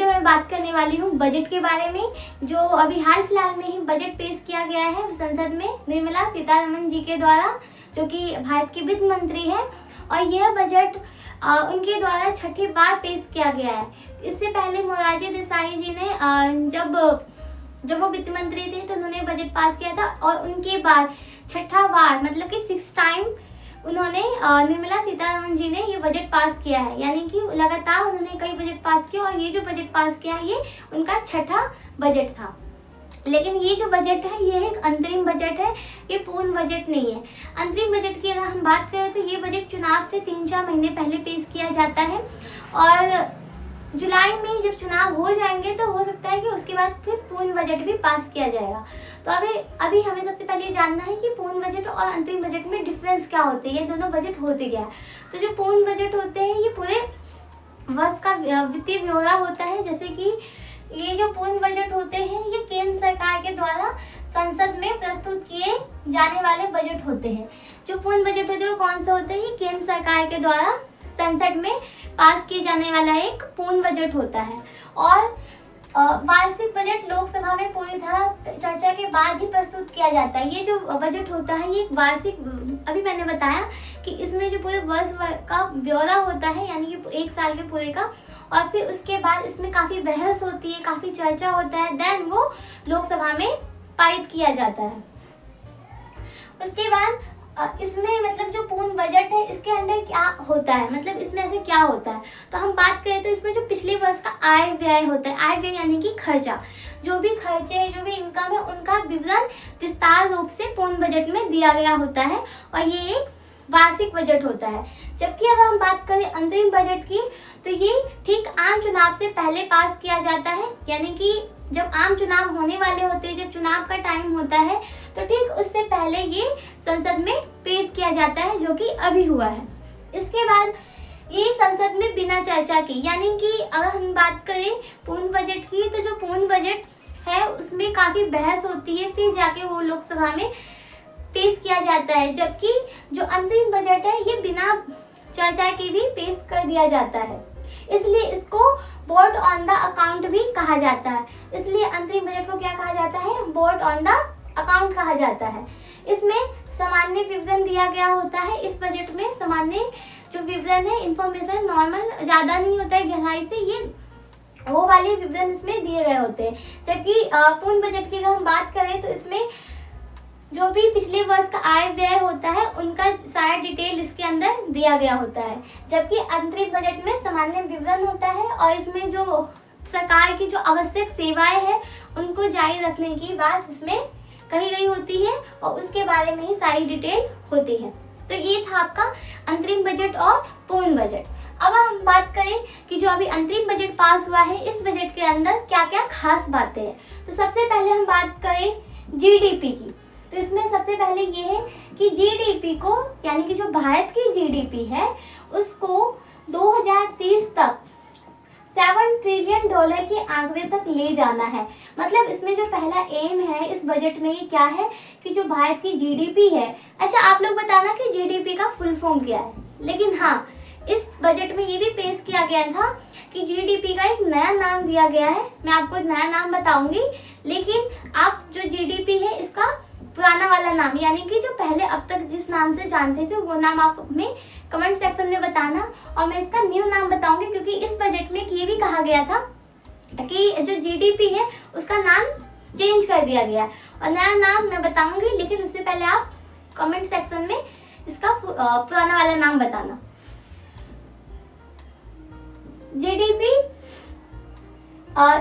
Video में बात करने वाली हूँ बजट के बारे में, जो अभी हाल फिलहाल में ही बजट पेश किया गया है संसद में निर्मला सीतारमण जी के द्वारा, जो कि भारत की वित्त मंत्री है। और यह बजट उनके द्वारा छठी बार पेश किया गया है। इससे पहले मोरारजी देसाई जी ने जब वो वित्त मंत्री थे तो उन्होंने बजट पास किया था, और उनके बाद छठा बार मतलब कि 6th टाइम उन्होंने निर्मला सीतारमण जी ने ये बजट पास किया है। यानी कि लगातार उन्होंने कई बजट पास किए और ये जो बजट पास किया है ये उनका छठा बजट था। लेकिन ये जो बजट है ये एक अंतरिम बजट है, ये पूर्ण बजट नहीं है। अंतरिम बजट की अगर हम बात करें तो ये बजट चुनाव से 3-4 महीने पहले पेश किया जाता है, और जुलाई में जब चुनाव हो जाएंगे तो हो सकता है कि उसके बाद फिर पूर्ण बजट भी पास किया जाएगा। तो अभी हमें सबसे पहले जानना है कि पूर्ण बजट और अंतरिम बजट में डिफरेंस क्या होते हैं, ये दोनों बजट होते क्या है। तो जो पूर्ण बजट होते हैं ये पूरे वर्ष का वित्तीय ब्यौरा होता है। जैसे कि ये जो पूर्ण बजट होते हैं ये केंद्र सरकार के द्वारा संसद में प्रस्तुत किए जाने वाले बजट होते हैं। जो पूर्ण बजट होते हैं वो कौन से होते हैं, ये केंद्र सरकार के द्वारा संसद में पास किए जाने वाला एक पूर्ण बजट होता है। और वार्षिक बजट लोकसभा में पूरी तरह चर्चा के बाद ही प्रस्तुत किया जाता है। ये जो बजट होता है ये एक वार्षिक, अभी मैंने बताया कि इसमें जो पूरे वर्ष का ब्यौरा होता है, यानी कि 1 साल के पूरे का, और फिर उसके बाद इसमें काफ़ी बहस होती है, काफ़ी चर्चा होता है, देन वो लोकसभा में पारित किया जाता है। उसके बाद इसमें मतलब जो पूर्ण बजट है इसके अंदर क्या होता है, मतलब इसमें ऐसे क्या होता है। तो हम बात करें तो इसमें जो पिछले वर्ष का आय व्यय होता है, आय व्यय यानी कि खर्चा, जो भी खर्चे जो भी इनकम है उनका विवरण विस्तार रूप से पूर्ण बजट में दिया गया होता है, और ये एक वार्षिक बजट होता है। जबकि अगर हम बात करें अंतरिम बजट की तो ये ठीक आम चुनाव से पहले पास किया जाता है। यानी कि जब आम चुनाव होने वाले होते हैं, जब चुनाव का टाइम होता है तो ठीक उससे पहले ये संसद में पेश किया जाता है, जो कि अभी हुआ है। इसके बाद ये संसद में बिना चर्चा के, यानी कि अगर हम बात करें पूर्ण बजट की तो जो पूर्ण बजट है उसमें काफ़ी बहस होती है, फिर जाके वो लोकसभा में पेश किया जाता है। जबकि जो अंतरिम बजट है ये बिना चर्चा के भी पेश कर दिया जाता है, इसलिए इसको वोट ऑन द अकाउंट भी कहा जाता है। इसलिए अंतरिम बजट को क्या कहा जाता है, वोट ऑन द अकाउंट कहा जाता है। इसमें सामान्य विवरण दिया गया होता है। इस बजट में सामान्य जो विवरण है, इंफॉर्मेशन नॉर्मल ज़्यादा नहीं होता है गहराई से, ये वो वाले विवरण इसमें दिए गए होते हैं। जबकि पूर्ण बजट की अगर हम बात करें तो इसमें जो भी पिछले वर्ष का आय व्यय होता है उनका सारा डिटेल इसके अंदर दिया गया होता है। जबकि अंतरिम बजट में सामान्य विवरण होता है, और इसमें जो सरकार की जो आवश्यक सेवाएं हैं उनको जारी रखने की बात इसमें कही गई होती है, और उसके बारे में ही सारी डिटेल होती है। तो ये था आपका अंतरिम बजट और पूर्ण बजट। अब हम बात करें कि जो अभी अंतरिम बजट पास हुआ है इस बजट के अंदर क्या क्या खास बातें हैं। तो सबसे पहले हम बात करें जीडीपी की। तो इसमें सबसे पहले ये है कि जीडीपी को, यानी कि जो भारत की जीडीपी है उसको 2030 तक $7 ट्रिलियन के आंकड़े तक ले जाना है। मतलब इसमें जो पहला एम है इस बजट में ये क्या है कि जो भारत की जीडीपी है, अच्छा आप लोग बताना कि जीडीपी का फुल फॉर्म क्या है। लेकिन हाँ, इस बजट में ये भी पेश किया गया था कि जीडीपी का एक नया नाम दिया गया है। मैं आपको नया नाम बताऊंगी, लेकिन आप जो जीडीपी है इसका पुराना वाला नाम, यानी कि जो पहले अब तक जिस नाम से जानते थे वो नाम आप हमें कमेंट सेक्शन में बताना, और मैं इसका न्यू नाम बताऊंगी। क्योंकि इस बजट में ये भी कहा गया था कि जो जीडीपी है उसका नाम चेंज कर दिया गया है, और नया नाम मैं बताऊंगी, लेकिन उससे पहले आप कमेंट सेक्शन में इसका पुराना वाला नाम बताना। जीडीपी,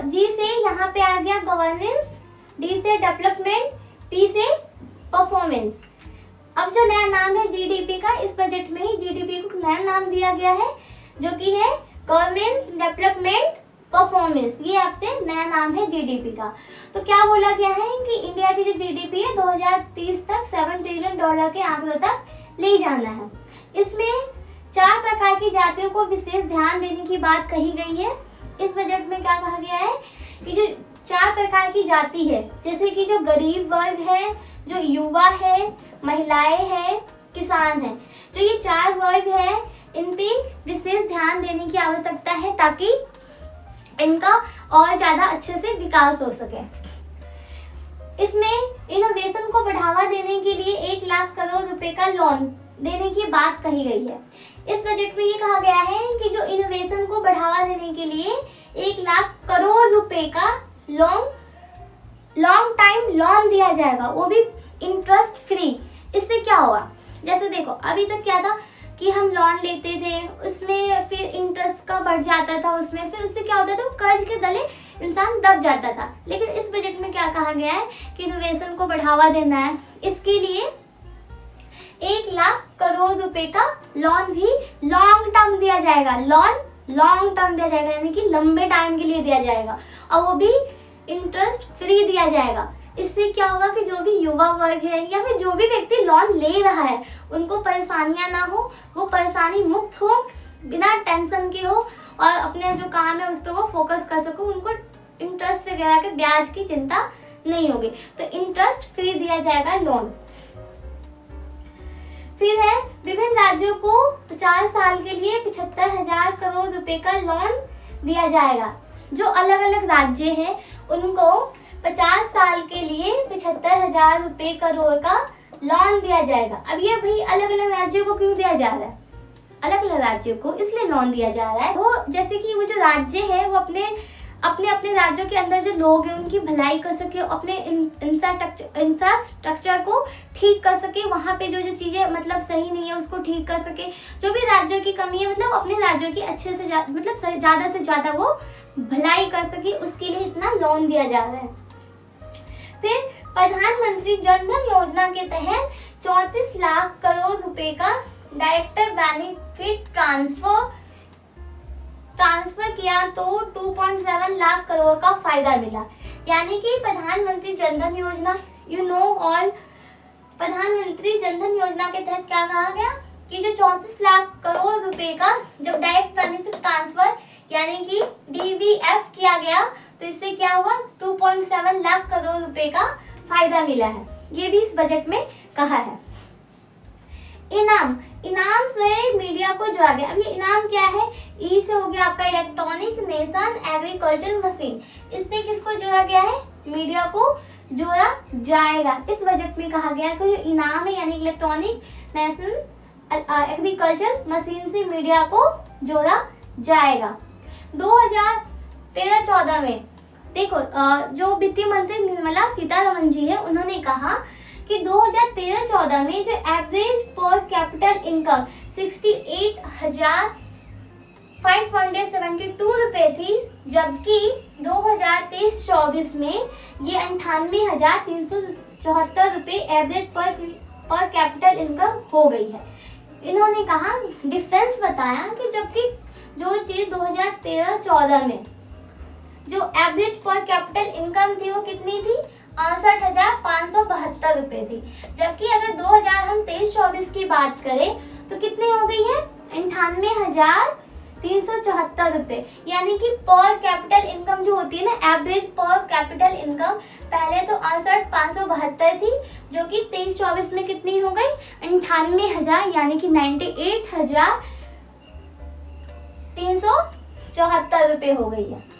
जी से यहाँ पे आ गया गवर्नेंस, डी से डेवलपमेंट, पी से परफॉर्मेंस। अब जो नया नाम है जीडीपी का, इस बजट में ही जीडीपी को नया नाम दिया गया है, जो कि है गवर्नेंस, डेवलपमेंट, परफॉर्मेंस। ये आपसे नया नाम है जीडीपी का। तो क्या बोला गया है कि इंडिया की जो जीडीपी है 2030 तक $7 ट्रिलियन के आंकड़ों तक ले जाना है। इसमें 4 प्रकार की जातियों को विशेष ध्यान देने की बात कही गई है। इस बजट में क्या कहा गया है कि जो 4 प्रकार की जाति है, जैसे कि जो गरीब वर्ग है, जो युवा है, महिलाएं हैं, किसान हैं, जो ये 4 वर्ग है इन पे विशेष ध्यान देने की आवश्यकता है, ताकि इनका और ज़्यादा अच्छे से विकास हो सके। इसमें इनोवेशन को बढ़ावा देने के लिए 1 लाख करोड़ रुपए का लोन देने की बात कही गई है। इस बजट में ये कहा गया है कि जो इनोवेशन को बढ़ावा देने के लिए 1 लाख करोड़ रुपए का लॉन्ग टाइम लोन दिया जाएगा, वो भी इंटरेस्ट फ्री। इससे क्या होगा, जैसे देखो अभी तक क्या था कि हम लोन लेते थे, उसमें फिर इंटरेस्ट का बढ़ जाता था, उसमें फिर उससे क्या होता था, कर्ज के तले इंसान दब जाता था। लेकिन इस बजट में क्या कहा गया है कि इनोवेशन को बढ़ावा देना है, इसके लिए 1 लाख करोड़ रुपए का लोन भी लॉन्ग टर्म दिया जाएगा। लोन लॉन्ग टर्म दिया जाएगा, यानी कि लंबे टाइम के लिए दिया जाएगा, और वो भी इंटरेस्ट फ्री दिया जाएगा। इससे क्या होगा कि जो भी युवा वर्ग है या फिर जो भी व्यक्ति लोन ले रहा है, उनको परेशानियां ना हो, वो परेशानी मुक्त हो, बिना टेंशन के हो, और अपने जो काम है उस पर वो फोकस कर सको, उनको इंटरेस्ट वगैरह के ब्याज की चिंता नहीं होगी। तो इंटरेस्ट फ्री दिया जाएगा लोन। फिर है विभिन्न राज्यों को 50 साल के लिए 75,000 करोड़ रुपए का लोन दिया जाएगा। जो अलग अलग राज्य हैं उनको 50 साल के लिए 75,000 रुपए करोड़ का लोन दिया जाएगा। अब ये भाई अलग अलग राज्यों को क्यों दिया जा रहा है? अलग अलग राज्यों को इसलिए लोन दिया जा रहा है, वो जैसे कि वो जो राज्य है वो अपने राज्यों के अंदर जो लोग हैं उनकी भलाई कर सके, अपने इंफ्रास्ट्रक्चर को ठीक कर सके, वहाँ पे जो चीज़ें मतलब सही नहीं है उसको ठीक कर सके, जो भी राज्यों की कमी है मतलब अपने राज्यों की अच्छे से ज़्यादा से ज़्यादा वो भलाई कर सके, उसके लिए इतना लोन दिया जा रहा है। फिर प्रधानमंत्री जन धन योजना के तहत 34 लाख करोड़ रुपए का डायरेक्ट बेनिफिट ट्रांसफर किया तो 2.7 लाख करोड़ का फायदा मिला। यानी कि प्रधानमंत्री जन धन योजना और प्रधानमंत्री जन धन योजना के तहत क्या कहा गया कि जो 34 लाख करोड़ रुपए का जब डायरेक्ट बेनिफिट ट्रांसफर यानी कि DBF किया गया, तो इससे क्या हुआ, 2.7 लाख करोड़ रुपए का फायदा मिला है। ये भी इस बजट में कहा है। इनाम से मीडिया को जोड़ा गया। अब ये इनाम क्या है, ई से हो गया आपका इलेक्ट्रॉनिक नेशन एग्रीकल्चर मशीन, इससे किसको जोड़ा गया है, मीडिया को जोड़ा जाएगा। इस बजट में कहा गया कि जो इनाम है यानी इलेक्ट्रॉनिक नेशन एग्रीकल्चर मशीन से मीडिया को जोड़ा जाएगा। 2013-14 में देखो जो वित्त मंत्री निर्मला सीतारमण जी है, उन्होंने कहा कि 2013-14 में जो एवरेज पर कैपिटल इनकम 68,572 रुपए थी, जबकि 2023-24 में ये 98,374 रुपए एवरेज पर कैपिटल इनकम हो गई है। इन्होंने कहा डिफरेंस बताया कि जबकि जो चीज 2013-14 में जो एवरेज पर कैपिटल इनकम थी वो कितनी थी, 68,572 रुपए थी, जबकि अगर 2023-24 की बात करें तो कितनी हो गई है, 98,374 रुपए। यानी कि पर कैपिटल इनकम जो होती है ना, एवरेज पर कैपिटल इनकम पहले तो 68,572 थी, जो कि 23-24 में कितनी हो गई, 98,000 यानी कि 98,374 रुपए हो गई है।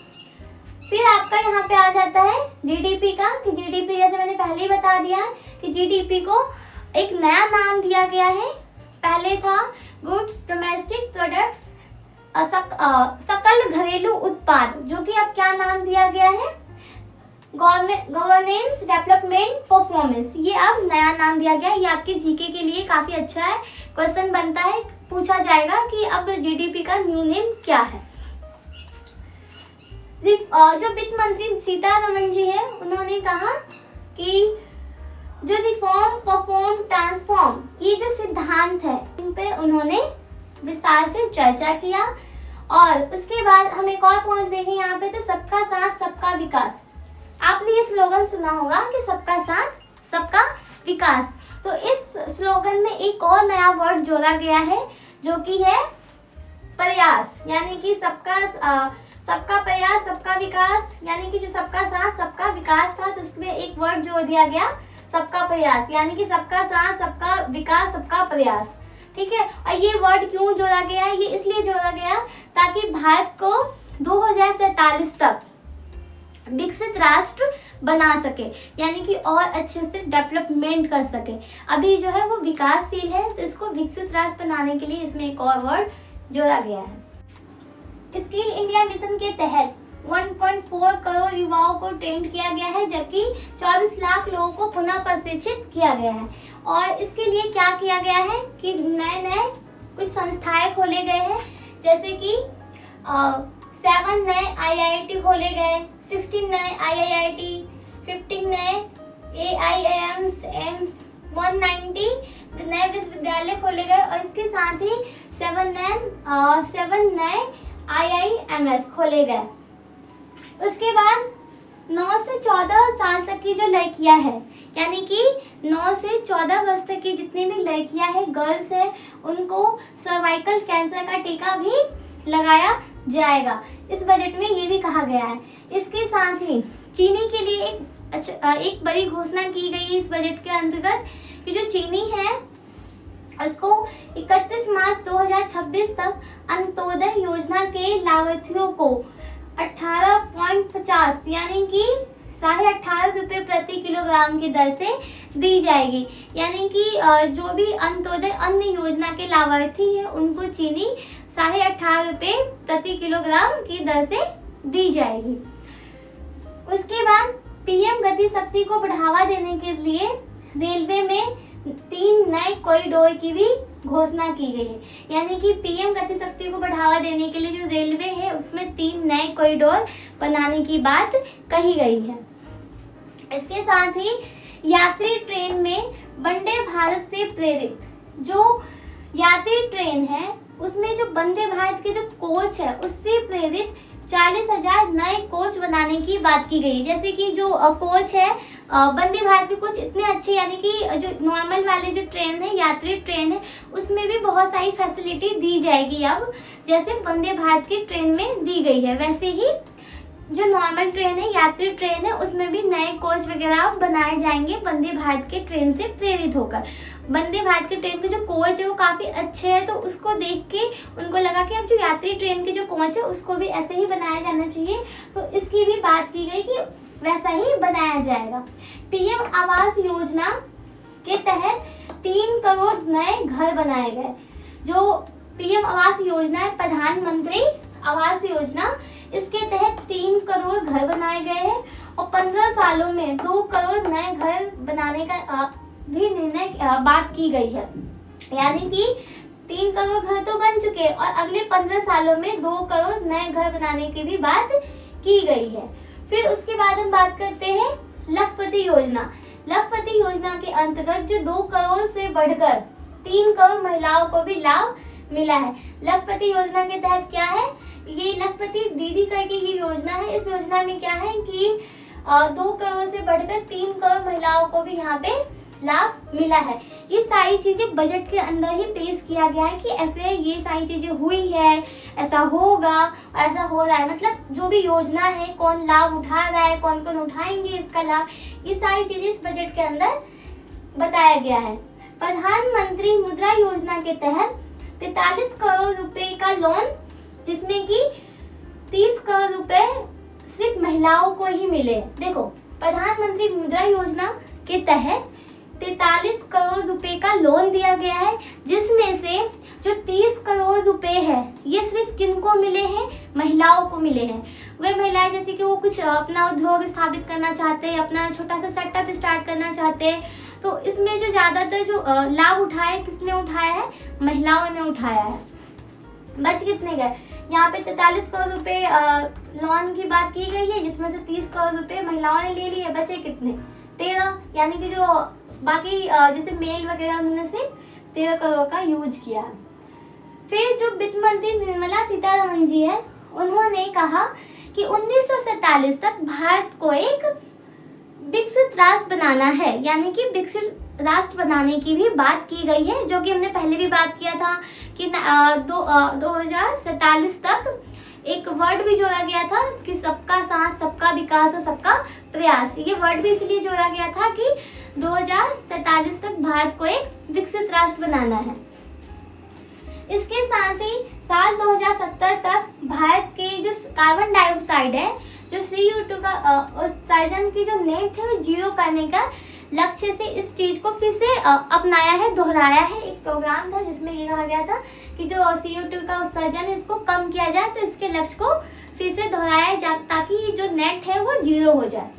फिर आपका यहाँ पे आ जाता है जीडीपी का, कि जीडीपी जैसे मैंने पहले ही बता दिया है कि जीडीपी को एक नया नाम दिया गया है। पहले था गुड्स डोमेस्टिक प्रोडक्ट्स, सकल घरेलू उत्पाद, जो कि अब क्या नाम दिया गया है, गवर्नेंस डेवलपमेंट परफॉर्मेंस। ये अब नया नाम दिया गया है। ये आपके जीके के लिए काफी अच्छा है, क्वेश्चन बनता है, पूछा जाएगा कि अब जीडीपी का न्यू नेम क्या है। जो वित्त मंत्री सीतारमण जी है, उन्होंने कहा कि जो रिफॉर्म परफॉर्म ट्रांसफॉर्म ये जो सिद्धांत है, इन पे उन्होंने विस्तार से चर्चा किया। और उसके बाद हम एक और पॉइंट देखें यहाँ पे, तो सबका साथ सबका विकास। आपने ये स्लोगन सुना होगा कि सबका साथ सबका विकास। तो इस स्लोगन में एक और नया वर्ड जोड़ा गया है, जो कि है प्रयास, यानी कि सबका प्रयास सबका विकास, यानी कि जो सबका साथ सबका विकास था, तो उसमें एक वर्ड जोड़ दिया गया सबका प्रयास, यानी कि सबका साथ सबका विकास सबका प्रयास। ठीक है, और ये वर्ड क्यों जोड़ा गया है, ये इसलिए जोड़ा गया ताकि भारत को 2047 तक विकसित राष्ट्र बना सके, यानी कि और अच्छे से डेवलपमेंट कर सके। अभी जो है वो विकासशील है, तो इसको विकसित राष्ट्र बनाने के लिए इसमें एक और वर्ड जोड़ा गया है। स्किल इंडिया मिशन के तहत 1.4 करोड़ युवाओं को ट्रेन किया गया है, जबकि 24 लाख लोगों को पुनः प्रशिक्षित किया गया है। और इसके लिए क्या किया गया है कि नए कुछ संस्थाएं खोले गए हैं, जैसे कि 7 नए IIT खोले गए, 16 नए IIIT, 15 नए AIIMs, 190 नए विश्वविद्यालय खोले गए और इसके साथ ही 7 नए IIMS खोले गए। उसके बाद 9 से 14 साल तक की जो लड़कियां हैं, यानी कि 9 से 14 वर्ष तक की जितनी भी लड़कियां हैं, गर्ल्स हैं, उनको सर्वाइकल कैंसर का टीका भी लगाया जाएगा। इस बजट में ये भी कहा गया है। इसके साथ ही चीनी के लिए एक बड़ी घोषणा की गई है इस बजट के अंतर्गत कि जो चीनी है उसको 31 मार्च 2026 तक अंत्योदय योजना के लाभार्थियों को 18.50 यानी कि 18.5 रुपये प्रति किलोग्राम की दर से दी जाएगी। यानी कि जो भी अंत्योदय अन्न योजना के लाभार्थी है उनको चीनी 18.5 रुपये प्रति किलोग्राम की दर से दी जाएगी। उसके बाद पीएम गति शक्ति को बढ़ावा देने के लिए रेलवे में 3 नए कॉरिडोर की भी घोषणा की गई है। यानी कि पीएम गति शक्ति को बढ़ावा देने के लिए जो रेलवे है उसमें 3 नए कॉरिडोर बनाने की बात कही गई है। इसके साथ ही यात्री ट्रेन में वंदे भारत से प्रेरित जो यात्री ट्रेन है उसमें जो वंदे भारत के जो कोच है उससे प्रेरित 40,000 नए कोच बनाने की बात की गई। जैसे कि जो कोच है वंदे भारत के कोच इतने अच्छे, यानी कि जो नॉर्मल वाले जो ट्रेन है यात्री ट्रेन है उसमें भी बहुत सारी फैसिलिटी दी जाएगी। अब जैसे वंदे भारत की ट्रेन में दी गई है वैसे ही जो नॉर्मल ट्रेन है यात्री ट्रेन है उसमें भी नए कोच वगैरह बनाए जाएंगे वंदे भारत के ट्रेन से प्रेरित होकर। वंदे भारत के ट्रेन के जो कोच है वो काफ़ी अच्छे हैं, तो उसको देख के उनको लगा कि अब जो यात्री ट्रेन के जो कोच है उसको भी ऐसे ही बनाया जाना चाहिए, तो इसकी भी बात की गई कि वैसा ही बनाया जाएगा। पीएम आवास योजना के तहत 3 करोड़ नए घर बनाए गए। जो पीएम आवास योजना है प्रधानमंत्री आवास योजना, इसके तहत 3 करोड़ घर बनाए गए हैं और 15 सालों में 2 करोड़ नए घर बनाने का भी निर्णय बात की गई है। यानी कि 3 करोड़ घर तो बन चुके और अगले 15 सालों में 2 करोड़ नए घर बनाने की भी बात की गई है। फिर उसके बाद हम बात करते हैं लखपति योजना। लखपति योजना के अंतर्गत जो 2 करोड़ से बढ़कर 3 करोड़ महिलाओं को भी लाभ मिला है। लखपति योजना के तहत क्या है, ये लखपति दीदी करके ये योजना है। इस योजना में क्या है कि 2 करोड़ से बढ़कर 3 करोड़ महिलाओं को भी यहाँ पे लाभ मिला है। ये सारी चीजें बजट के अंदर ही पेश किया गया है कि ऐसे ये सारी चीजें हुई है, ऐसा होगा, ऐसा हो रहा है। मतलब जो भी योजना है कौन लाभ उठा रहा है, कौन कौन उठाएंगे इसका लाभ, ये सारी चीजें इस बजट के अंदर बताया गया है। प्रधानमंत्री मुद्रा योजना के तहत 43 करोड़ रुपए का लोन, जिसमें कि 30 करोड़ रुपए सिर्फ महिलाओं को ही मिले। देखो, प्रधानमंत्री मुद्रा योजना के तहत 43 करोड़ रुपए का लोन दिया गया है, जिसमें से जो 30 करोड़ रुपए है ये सिर्फ किनको मिले हैं, महिलाओं को मिले हैं। वे महिलाएं जैसे कि वो कुछ अपना उद्योग स्थापित करना चाहते हैं, अपना छोटा सा सेटअप स्टार्ट करना चाहते हैं, तो इसमें जो ज्यादातर जो लाभ उठाया किसने उठाया है, महिलाओं ने उठाया है। बच कितने गए, यहाँ पे 43 करोड़ रुपए लोन की बात की गई है, जिसमें से 30 करोड़ रुपए महिलाओं ने ले लिए, बचे कितने 13, यानी कि जो बाकी जैसे मेल वगैरह उन्होंने से 13 करोड़ का यूज किया। फिर जो वित्त मंत्री निर्मला सीतारमण जी है, उन्होंने कहा कि 1947 तक भारत को एक विकसित राष्ट्र बनाना है, यानी कि विकसित राष्ट्र बनाने की भी बात की गई है, जो कि हमने पहले भी बात किया था कि 2047 तक एक वर्ड भी जोड़ा गया था कि सबका साथ, सबका विकास और सबका प्रयास। ये वर्ड भी इसलिए जोड़ा गया था कि 2047 तक भारत को एक विकसित राष्ट्र बनाना है। इसके साथ ही साल 2070 तक भारत के जो कार्बन डाइऑक्साइड है जो CO2 का उत्सर्जन की जो नेट है वो 0 करने का लक्ष्य से इस चीज को फिर से अपनाया है, दोहराया है। एक प्रोग्राम था जिसमें ये कहा गया था कि जो CO2 का उत्सर्जन है इसको कम किया जाए, तो इसके लक्ष्य को फिर से दोहराया जाए ताकि जो नेट है वो 0 हो जाए।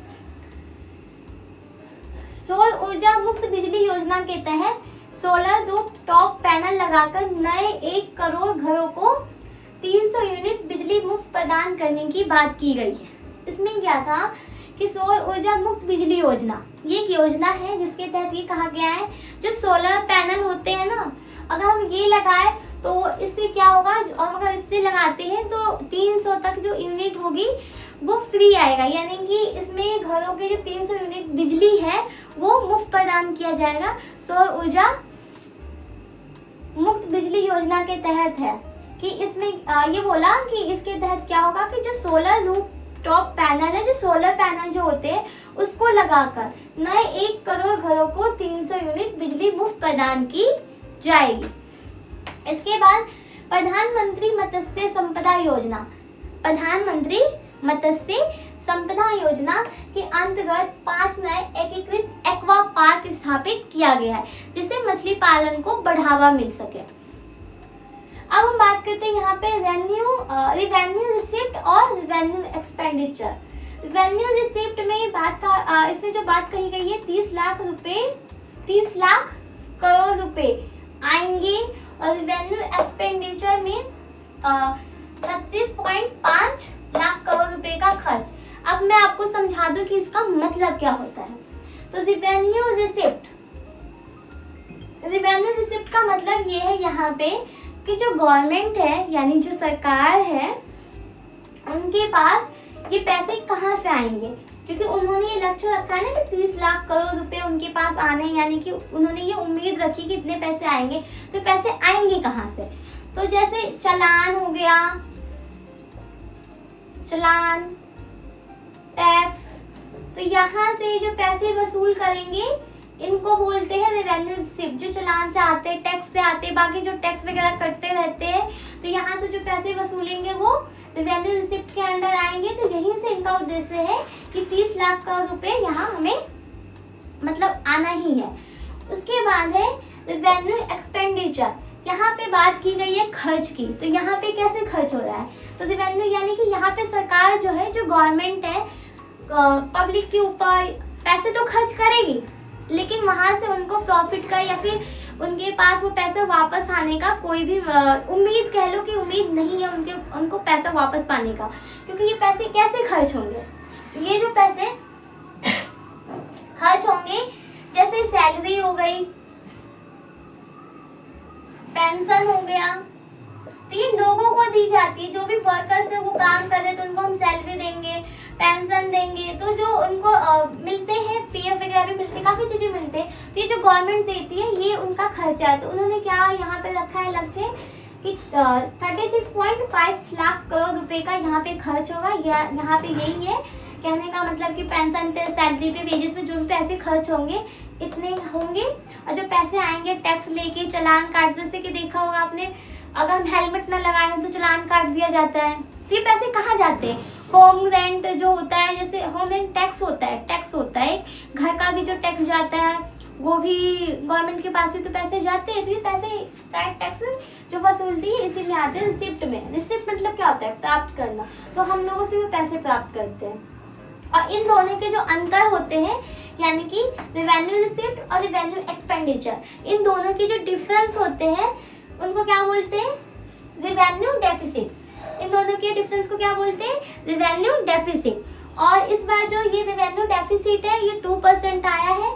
सौर ऊर्जा मुक्त बिजली योजना के तहत सोलर रूफटॉप पैनल लगाकर नए 1 करोड़ घरों को 300 यूनिट बिजली मुफ्त प्रदान करने की बात की गई है। इसमें क्या था कि सौर ऊर्जा मुक्त बिजली योजना, ये एक योजना है जिसके तहत ये कहा गया है जो सोलर पैनल होते हैं ना, अगर हम ये लगाए तो इससे क्या होगा, और अगर इससे लगाते हैं तो 300 तक जो यूनिट होगी वो फ्री आएगा, यानी कि इसमें घरों के जो 300 यूनिट बिजली है वो मुफ्त प्रदान किया जाएगा। सौर ऊर्जा मुक्त बिजली योजना के तहत है कि इसमें ये बोला कि इसके तहत क्या होगा कि जो सोलर रूफटॉप पैनल है, जो सोलर पैनल जो होते हैं उसको लगाकर नए 1 करोड़ घरों को 300 यूनिट बिजली मुफ्त प्रदान की जाएगी। इसके बाद प्रधानमंत्री मत्स्य संपदा योजना, प्रधानमंत्री मत्स्य संपदा योजना के अंतर्गत 5 नए एकीकृत एक्वा पार्क स्थापित किया गया है जिससे मछली पालन को बढ़ावा मिल सके। अब हम बात करते हैं यहाँ पे रेवेन्यू रिसिप्ट और रेवेन्यू एक्सपेंडिचर। रेवेन्यू रिसिप्ट में इसमें जो बात कही गई है 30 लाख करोड़ रुपए आएंगे, और रेवेन्यू एक्सपेंडिचर में 36.5 लाख करोड़ रुपए का खर्च। अब मैं आपको समझा दूं कि इसका मतलब क्या होता है। तो रेवेन्यू रिसिप्ट का मतलब ये है यहाँ पे कि जो गवर्नमेंट है यानी जो सरकार है उनके पास ये पैसे कहाँ से आएंगे, क्योंकि उन्होंने ये लक्ष्य रखा है ना कि 30 लाख करोड़ रुपए उनके पास आने, यानी कि उन्होंने ये उम्मीद रखी कि इतने पैसे आएंगे, तो पैसे आएंगे कहाँ से। तो जैसे चालान हो गया, चालान, टैक्स, तो यहाँ से जो पैसे वसूल करेंगे इनको बोलते हैं रेवेन्यू रिसिप्ट। जो चालान से आते हैं, टैक्स से आते हैं, बाकी जो टैक्स वगैरह कटते रहते हैं, तो यहाँ से जो पैसे वसूलेंगे वो रेवेन्यू रिसिप्ट के अंडर आएंगे। तो यहीं से इनका उद्देश्य है कि 30 लाख करोड़ रुपए यहाँ हमें मतलब आना ही है। उसके बाद है रेवेन्यू एक्सपेंडिचर, यहाँ पे बात की गई है खर्च की। तो यहाँ पे कैसे खर्च हो रहा है, तो रेवेन्यू यानी कि यहाँ पे सरकार जो है, जो गवर्नमेंट है, पब्लिक के ऊपर पैसे तो खर्च करेगी, लेकिन वहां से उनको प्रॉफिट का या फिर उनके पास वो पैसा वापस आने का कोई भी उम्मीद, कह लो कि उम्मीद नहीं है उनको पैसा वापस पाने का। क्योंकि ये पैसे कैसे खर्च होंगे, ये जो पैसे खर्च होंगे जैसे सैलरी हो गई, पेंशन हो गया, तो ये लोगों को दी जाती है। जो भी वर्कर्स है वो काम कर रहे हैं तो उनको हम सैलरी देंगे, पेंशन देंगे, तो जो उनको मिलते हैं, पीएफ वगैरह भी मिलते हैं, काफ़ी चीज़ें मिलते हैं, तो ये जो गवर्नमेंट देती है ये उनका खर्चा है। तो उन्होंने क्या यहाँ पे रखा है लक्ष्य कि 36.5 लाख करोड़ रुपए का यहाँ पे खर्च होगा। यहाँ पे यही है कहने का मतलब कि पेंशन पे, सैलरी पे, वेजेस पे जो भी पैसे खर्च होंगे इतने होंगे, और जो पैसे आएंगे टैक्स लेके, चालान काट, जैसे कि देखा होगा आपने, अगर हम हेलमेट ना लगाए तो चालान काट दिया जाता है। तो ये पैसे कहाँ जाते हैं, होम रेंट जो होता है, जैसे होम रेंट टैक्स होता है, घर का भी जो टैक्स जाता है वो भी गवर्नमेंट के पास ही तो पैसे जाते हैं। तो ये पैसे सारे टैक्स जो वसूलती है इसी में आते हैं रिसिप्ट में। रिसिप्ट मतलब क्या होता है, प्राप्त करना, तो हम लोगों से वो पैसे प्राप्त करते हैं। और इन दोनों के जो अंतर होते हैं यानी कि रेवेन्यू रिसिप्ट और रेवेन्यू एक्सपेंडिचर, इन दोनों के जो डिफरेंस होते हैं उनको क्या बोलते हैं, रेवेन्यू डेफिसिट। इन दोनों के डिफरेंस को क्या बोलते हैं, रेवेन्यू डेफिसिट। और इस बार जो ये रेवेन्यू डेफिसिट है ये 2% आया है,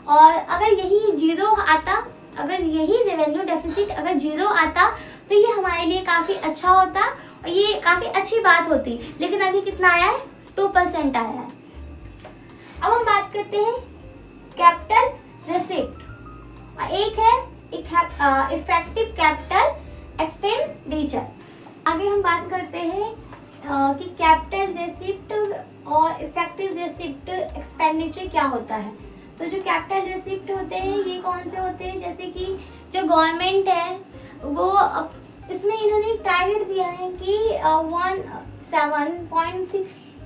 और अगर यही जीरो आता, अगर यही रेवेन्यू डेफिसिट अगर जीरो आता तो ये हमारे लिए काफ़ी अच्छा होता और ये काफ़ी अच्छी बात होती, लेकिन अभी कितना आया है, 2% आया है। अब हम बात करते हैं कैपिटल रिसिप्ट, एक है इफेक्टिव कैपिटल एक्सपेंडिचर। आगे हम बात करते हैं कि कैपिटल रिसिप्ट और इफेक्टिव रिसिप्ट एक्सपेंडिचर क्या होता है। तो जो कैपिटल रिसिप्ट होते हैं ये कौन से होते हैं, जैसे कि जो गवर्नमेंट है वो इसमें इन्होंने टारगेट दिया है कि 17.6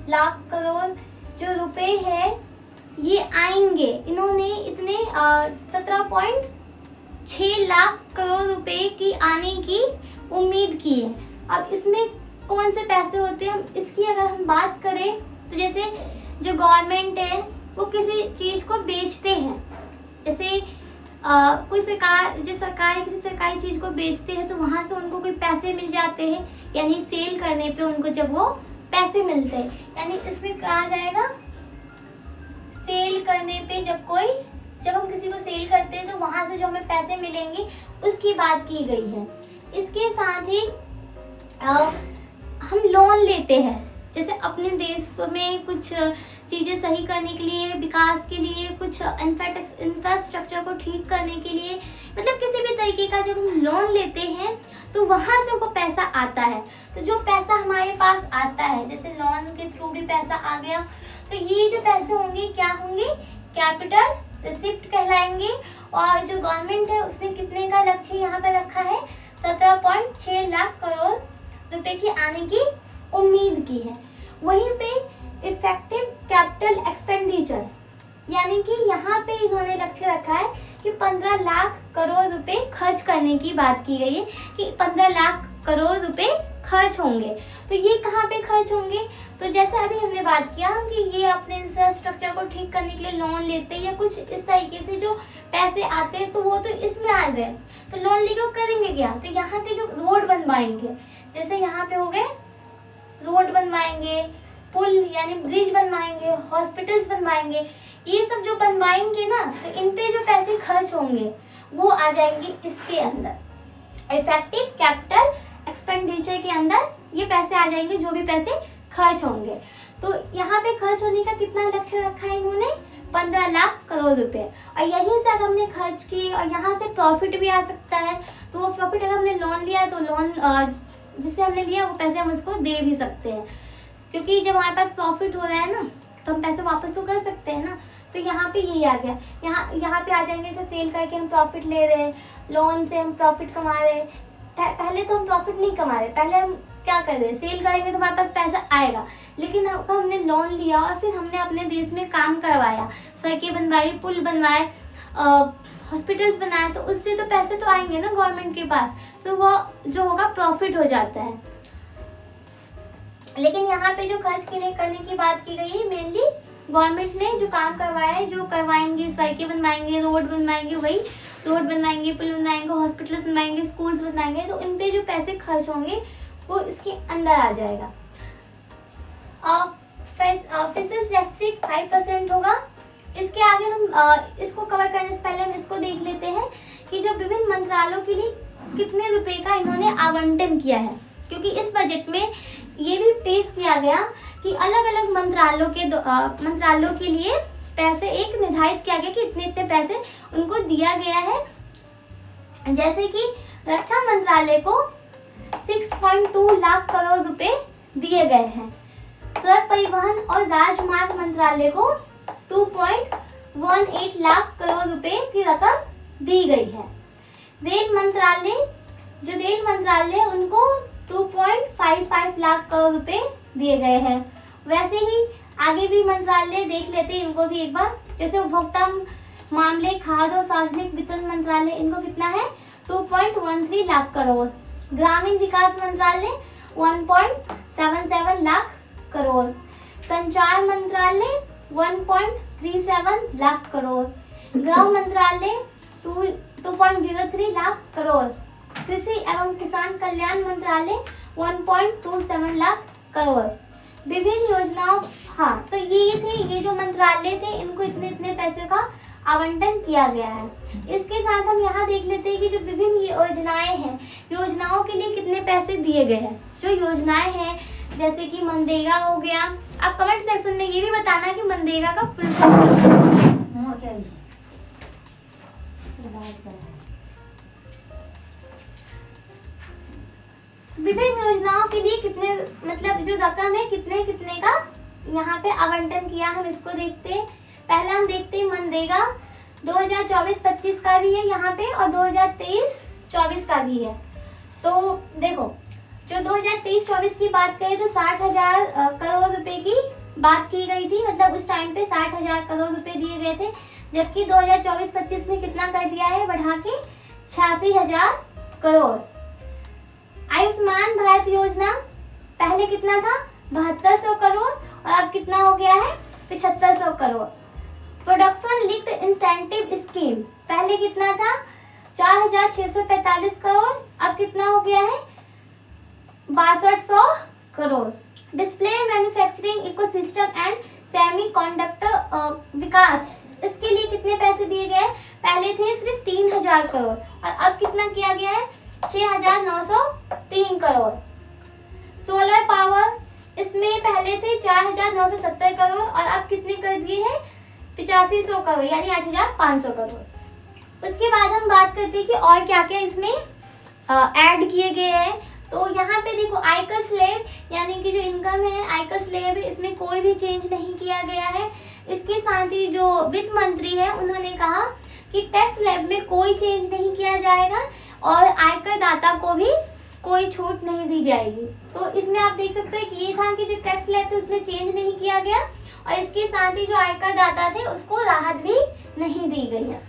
लाख करोड़ जो रुपए है ये आएंगे। इन्होंने इतने 17.6 लाख करोड़ रुपए की आने की उम्मीद की है। अब इसमें कौन से पैसे होते हैं, इसकी अगर हम बात करें तो जैसे जो गवर्नमेंट है वो किसी चीज़ को बेचते हैं, जैसे कोई सरकार, जो सरकार किसी सरकारी चीज़ को बेचते हैं तो वहाँ से उनको कोई पैसे मिल जाते हैं, यानी सेल करने पे उनको जब वो पैसे मिलते हैं, यानी इसमें कहा जाएगा सेल करने पे जब हम किसी को सेल करते हैं तो वहाँ से जो हमें पैसे मिलेंगे उसकी बात की गई है। इसके साथ ही हम लोन लेते हैं, जैसे अपने देश में कुछ चीज़ें सही करने के लिए, विकास के लिए, कुछ इंफ्रास्ट्रक्चर को ठीक करने के लिए, मतलब किसी भी तरीके का जब हम लोन लेते हैं तो वहाँ से हमको पैसा आता है। तो जो पैसा हमारे पास आता है, जैसे लोन के थ्रू भी पैसा आ गया, तो ये जो पैसे होंगे क्या होंगे, कैपिटल रिसिप्ट कहलाएंगे। और जो गवर्नमेंट है उसने कितने का लक्ष्य यहाँ पे रखा है, 17.6 लाख करोड़ रुपए की आने की उम्मीद की है। वहीं पे इफेक्टिव कैपिटल एक्सपेंडिचर, यानी कि यहाँ पे इन्होंने लक्ष्य रखा है कि 15 लाख करोड़ रुपए खर्च करने की बात की गई है, कि 15 लाख करोड़ रुपए खर्च होंगे। तो ये कहाँ पे खर्च होंगे, तो जैसे अभी हमने बात किया कि ये अपने इंफ्रास्ट्रक्चर को ठीक करने के लिए लोन लेते हैं या कुछ इस तरीके से जो पैसे आते हैं, तो वो तो इसमें आ गए। तो लोन लेके वो करेंगे क्या, तो यहाँ के जो रोड बनवाएंगे, जैसे यहाँ पे हो गए रोड बनवाएंगे, पुल यानी ब्रिज बनवाएंगे, हॉस्पिटल्स बनवाएंगे, ये सब जो बनवाएंगे ना, तो इन पे जो पैसे खर्च होंगे वो आ जाएंगे इसके अंदर, इफेक्टिव कैपिटल एक्सपेंडिचर के अंदर ये पैसे आ जाएंगे, जो भी पैसे खर्च होंगे। तो यहाँ पे खर्च होने का कितना लक्ष्य रखा है इन्होंने, 15 लाख करोड़ रुपए। और यहीं से अगर हमने खर्च किए और यहाँ से प्रॉफिट भी आ सकता है, तो वो प्रॉफिट अगर हमने लोन लिया तो लोन जिससे हमने लिया वो पैसे हम उसको दे भी सकते हैं, क्योंकि जब हमारे पास प्रॉफिट हो रहा है ना तो हम पैसे वापस तो कर सकते हैं ना। तो यहाँ पे यही आ गया, यहाँ पे आ जाएंगे, इसे सेल करके हम प्रॉफिट ले रहे हैं, लोन से हम प्रॉफिट कमा रहे हैं। पहले तो हम प्रॉफिट नहीं कमा रहे, पहले हम क्या कर रहे हैं, सेल करेंगे तो हमारे पास पैसा आएगा। लेकिन अब हमने लोन लिया और फिर हमने अपने देश में काम करवाया, सड़कें बनवाई, पुल बनवाए, हॉस्पिटल्स बनाए, तो उससे तो पैसे तो आएंगे ना गवर्नमेंट के पास, तो वो जो होगा प्रॉफिट हो जाता है। लेकिन यहाँ पे जो खर्च करने की बात की गई है, मेनली गवर्नमेंट ने जो काम करवाया है, जो करवाएंगे, सड़कें बनवाएंगे, रोड बनवाएंगे, वही रोड बनवाएंगे, पुल बनवाएंगे, हॉस्पिटल बनवाएंगे, स्कूल्स बनवाएंगे, तो इन पे जो पैसे खर्च होंगे वो इसके अंदर आ जाएगा। फिशर्स डेफिसिट 5% होगा। इसके आगे हम इसको कवर करने से पहले हम इसको देख लेते हैं कि जो विभिन्न मंत्रालयों के लिए कितने रुपए का इन्होंने आवंटन किया है, क्योंकि इस बजट में ये भी पेश किया गया कि अलग अलग मंत्रालयों के लिए पैसे एक निर्धारित किया गया कि इतने इतने पैसे उनको दिया गया है। जैसे कि रक्षा मंत्रालय को 6.2 लाख करोड़ रुपए दिए गए हैं, सड़क परिवहन और राजमार्ग मंत्रालय को 2.18 लाख करोड़ रुपए की रकम दी गई है। रेल मंत्रालय उनको 2.55 लाख करोड़ रुपए दिए गए हैं। वैसे ही आगे भी मंत्रालय देख लेते हैं इनको भी एक बार, जैसे उपभोक्ता मामले, खाद्य और सार्वजनिक वितरण मंत्रालय, इनको कितना है 2.13 लाख करोड़। ग्रामीण विकास मंत्रालय 1.77 लाख करोड़। संचार मंत्रालय 1.37 लाख करोड़। गृह मंत्रालय 2.03 लाख करोड़। कृषि एवं किसान कल्याण मंत्रालय 1.27 लाख करोड़। विभिन्न योजनाओं, हाँ, तो ये जो मंत्रालय थे, इनको इतने इतने पैसे का आवंटन किया गया है। इसके साथ हम यहाँ देख लेते हैं कि जो विभिन्न योजनाएं हैं, योजनाओं के लिए कितने पैसे दिए गए हैं। जो योजनाएं हैं जैसे कि मनरेगा हो गया, आप कमेंट सेक्शन में ये भी बताना कि मनरेगा का फुल फॉर्म क्या है। विभिन्न योजनाओं के लिए कितने, मतलब जो रकम है कितने कितने का यहाँ पे आवंटन किया, हम इसको देखते हैं। पहला हम देखते हैं मनरेगा 2024-25 का भी है यहाँ पे और 2023-24 का भी है। तो देखो, जो 2023-24 की बात करें तो 60,000 करोड़ रुपए की बात की गई थी, मतलब उस टाइम पे 60,000 करोड़ रुपए दिए गए थे, जबकि 2024-25 में कितना कर दिया है, बढ़ा के 86,000 करोड़। आयुष्मान भारत योजना पहले कितना था, 7200 करोड़, और अब कितना हो गया है, 7500 crore. Production linked incentive scheme पहले कितना था, 4645 करोड़, अब कितना हो गया है, 6200 crore. Display manufacturing ecosystem and semiconductor विकास, इसके लिए कितने पैसे दिए गए, पहले थे सिर्फ 3000 करोड़ और अब कितना किया गया है, 6903 करोड़। सोलर पावर, इसमें पहले थे 4970 करोड़ और अब कितने कर दिए हैं, 8500 करोड़, यानी 8500 करोड़। उसके बाद हम बात करते हैं कि और क्या क्या इसमें ऐड किए गए हैं। तो यहाँ पे देखो आयकर स्लैब, यानी कि जो इनकम है आयकर स्लैब है, इसमें कोई भी चेंज नहीं किया गया है। इसके साथ ही जो वित्त मंत्री है उन्होंने कहा कि टैक्स स्लैब में कोई चेंज नहीं किया जाएगा और आयकर दाता को भी कोई छूट नहीं दी जाएगी। तो इसमें आप देख सकते हो कि ये था कि जो टैक्स स्लैब थे उसमें चेंज नहीं किया गया और इसके साथ ही जो आयकर दाता थे उसको राहत भी नहीं दी गई है।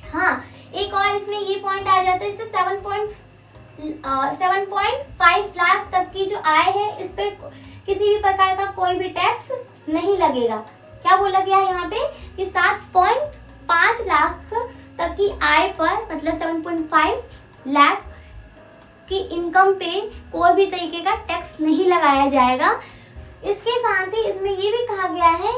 हाँ, एक और इसमें ये पॉइंट आ जाता है, जैसे 7.5 लाख तक की जो आय है इस पर किसी भी प्रकार का कोई भी टैक्स नहीं लगेगा। क्या बोला गया है यहाँ पे कि 7.5 लाख तक की आय पर, मतलब 7.5 लाख की इनकम पे कोई भी तरीके का टैक्स नहीं लगाया जाएगा। इसके साथ ही इसमें ये भी कहा गया है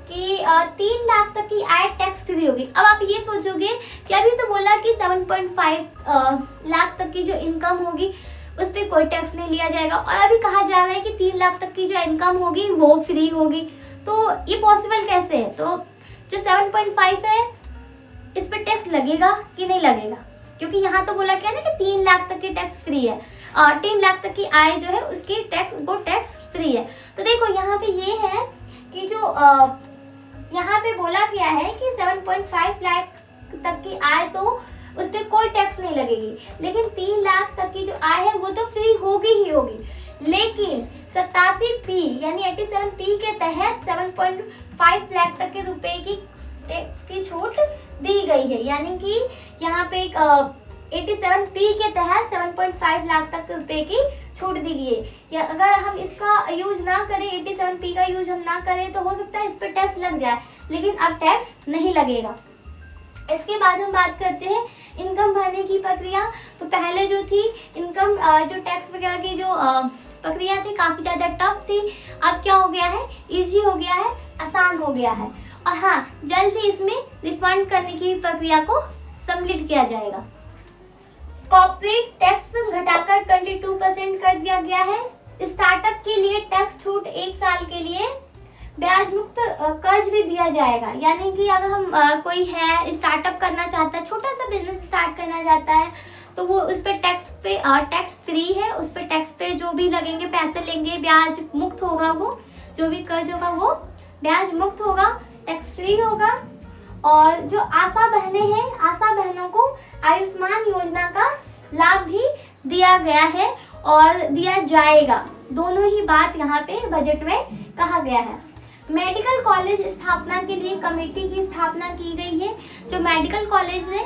कि 3 लाख तक की आय टैक्स फ्री होगी। अब आप ये सोचोगे कि अभी तो बोला कि 7.5 लाख तक की जो इनकम होगी उस पर कोई टैक्स नहीं लिया जाएगा और अभी कहा जा रहा है कि 3 लाख तक की जो इनकम होगी वो फ्री होगी। तो ये पॉसिबल कैसे है? तो जो 7.5 है इस पर टैक्स लगेगा कि नहीं लगेगा, क्योंकि यहाँ तो बोला क्या है ना कि 3 लाख तक की टैक्स फ्री है, 3 लाख तक की आय जो है उसकी टैक्स फ्री है। तो देखो यहाँ पे ये है कि जो यहाँ पे बोला गया है कि 7.5 लाख तक की आय तो उस पर कोई टैक्स नहीं लगेगी, लेकिन 3 लाख तक की जो आय है वो तो फ्री होगी ही होगी। लेकिन 87P यानी 87P के तहत 7.5 लाख तक के रुपए की टैक्स की छूट दी गई है, यानी कि यहाँ पे एक 87P के तहत 7.5 लाख तक रुपए की छूट दी गई है। या अगर हम इसका यूज ना करें, 87P का यूज हम ना करें तो हो सकता है इस पर टैक्स लग जाए, लेकिन अब टैक्स नहीं लगेगा। इसके बाद हम बात करते हैं इनकम भरने की प्रक्रिया। तो पहले जो थी इनकम जो टैक्स वगैरह की जो प्रक्रिया थी काफ़ी ज़्यादा टफ थी, अब क्या हो गया है, इजी हो गया है, आसान हो गया है। और हाँ, जल्द से इसमें रिफंड करने की प्रक्रिया को सम्मिलित किया जाएगा। कॉर्पोरेट टैक्स घटाकर 22% कर दिया गया है। स्टार्टअप के लिए टैक्स छूट 1 साल के लिए ब्याज मुक्त कर्ज भी दिया जाएगा, यानी कि अगर हम कोई है स्टार्टअप करना चाहता है, छोटा सा बिजनेस स्टार्ट करना चाहता है, तो वो उस पर टैक्स फ्री है, उस पर टैक्स पे जो भी लगेंगे पैसे लेंगे ब्याज मुक्त होगा, वो जो भी कर्ज होगा वो ब्याज मुक्त होगा, टैक्स फ्री होगा। और जो आशा बहनें हैं, आशा बहनों को आयुष्मान योजना का लाभ भी दिया गया है और दिया जाएगा, दोनों ही बात यहाँ पे बजट में कहा गया है। मेडिकल कॉलेज स्थापना के लिए कमेटी की स्थापना की गई है। जो मेडिकल कॉलेज है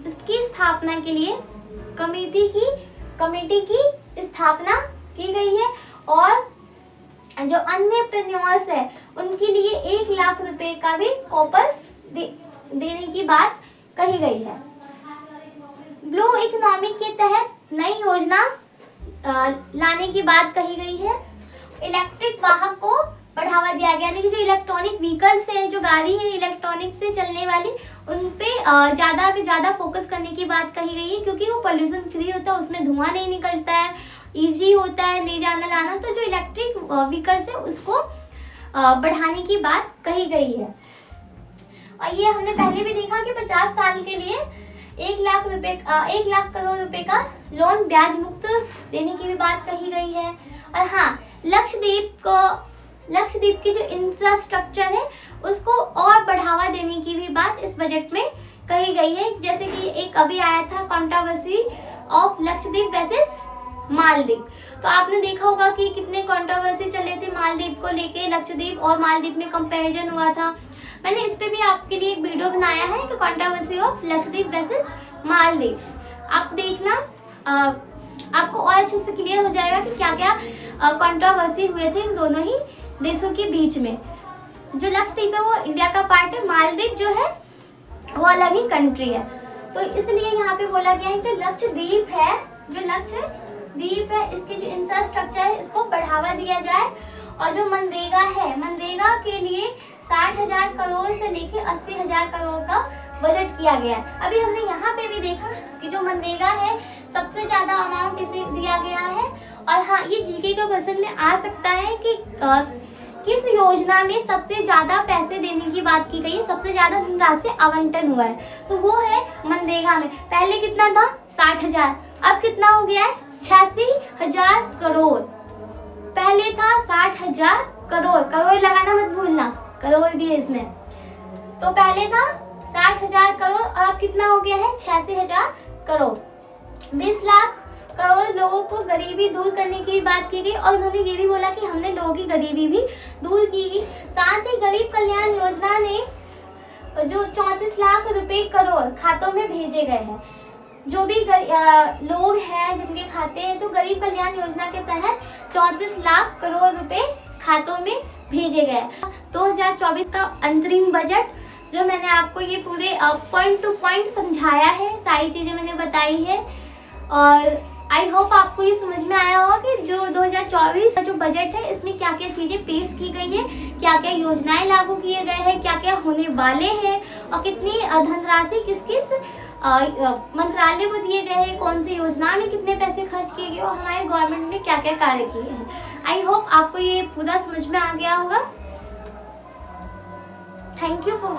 उसकी स्थापना के लिए कमेटी की स्थापना की गई है और जो अन्य एंटरप्रेन्योर्स है उनके लिए 1 लाख रुपए का भी कॉर्पस देने की बात कही गई है। ब्लू इकोनॉमी के तहत नई योजना लाने की बात कही गई है। इलेक्ट्रिक वाहन को बढ़ावा दिया गया, यानी कि जो इलेक्ट्रॉनिक व्हीकल्स है, जो गाड़ी है इलेक्ट्रॉनिक से चलने वाली, उन पे ज़्यादा से ज़्यादा फोकस करने की बात कही गई है, क्योंकि वो पोल्यूशन फ्री होता है, उसमें धुआं नहीं निकलता है, इजी होता है ले जाना लाना। तो जो इलेक्ट्रिक व्हीकल्स है उसको बढ़ाने की बात कही गई है। और ये हमने पहले भी देखा कि 50 साल के लिए 1 लाख करोड़ रुपए का लोन ब्याज मुक्त देने की भी बात कही गई है। और हाँ, लक्षद्वीप की जो इंफ्रास्ट्रक्चर है उसको और बढ़ावा देने की भी बात इस बजट में कही गई है। जैसे कि एक अभी आया था controversy of Lakshadweep versus Maldives. तो आपने देखा होगा कि कितने कंट्रोवर्सी चले थे मालदीव को लेके, लक्षद्वीप और मालदीव में कंपैरिजन हुआ था। मैंने इस पे भी आपके लिए एक वीडियो बनाया है कि controversy of Lakshadweep versus Maldives. आप देखना, आपको और अच्छे से क्लियर हो जाएगा कि क्या क्या कंट्रोवर्सी हुए थे इन दोनों ही देशों के बीच में। जो लक्षद्वीप है वो इंडिया का पार्ट है, मालदीव जो है वो अलग ही कंट्री है। तो इसलिए यहाँ पे बोला गया है जो लक्षद्वीप है, जो लक्षद्वीप है, इसके जो इंफ्रास्ट्रक्चर है इसको बढ़ावा दिया जाए। और जो मनरेगा है, मनरेगा के लिए 60,000 करोड़ से लेके 80,000 करोड़ का बजट किया गया है। अभी हमने यहाँ पे भी देखा कि जो मनरेगा है सबसे ज्यादा अमाउंट इसे दिया गया है। और हाँ, ये जीके के क्वेश्चन में आ सकता है कि किस योजना में सबसे ज्यादा पैसे देने की बात की गई है, सबसे ज्यादा धनराशि आवंटन हुआ है, तो वो है मनरेगा में। पहले कितना था? 60,000, अब कितना हो गया है? 86,000 करोड़। पहले था 60,000 करोड़, करोड़ लगाना मत भूलना, करोड़ भी है इसमें। तो पहले था 60,000 करोड़ और अब कितना हो गया है? 86,000 करोड़। 20 लाख करोड़ लोगों को गरीबी दूर करने की बात की गई और उन्होंने ये भी बोला कि हमने लोगों की गरीबी भी दूर की गई। साथ ही गरीब कल्याण योजना ने जो 34 लाख रुपए करोड़ खातों में भेजे गए हैं। जो भी लोग हैं जिनके खाते हैं, तो गरीब कल्याण योजना के तहत 34 लाख करोड़ रुपए खातों में भेजे गए। 2024 का अंतरिम बजट जो मैंने आपको ये पूरे पॉइंट टू पॉइंट समझाया है, सारी चीजें मैंने बताई है और आई होप आपको ये समझ में आया होगा कि जो 2024 का जो बजट है इसमें क्या क्या चीजें पेश की गई है, क्या क्या योजनाएं लागू किए गए हैं, क्या क्या होने वाले हैं और कितनी धनराशि किस किस मंत्रालय को दिए गए हैं, कौन सी योजना में कितने पैसे खर्च किए गए और हमारे गवर्नमेंट ने क्या क्या कार्य किए हैं। आई होप आपको ये पूरा समझ में आ गया होगा। Thank you for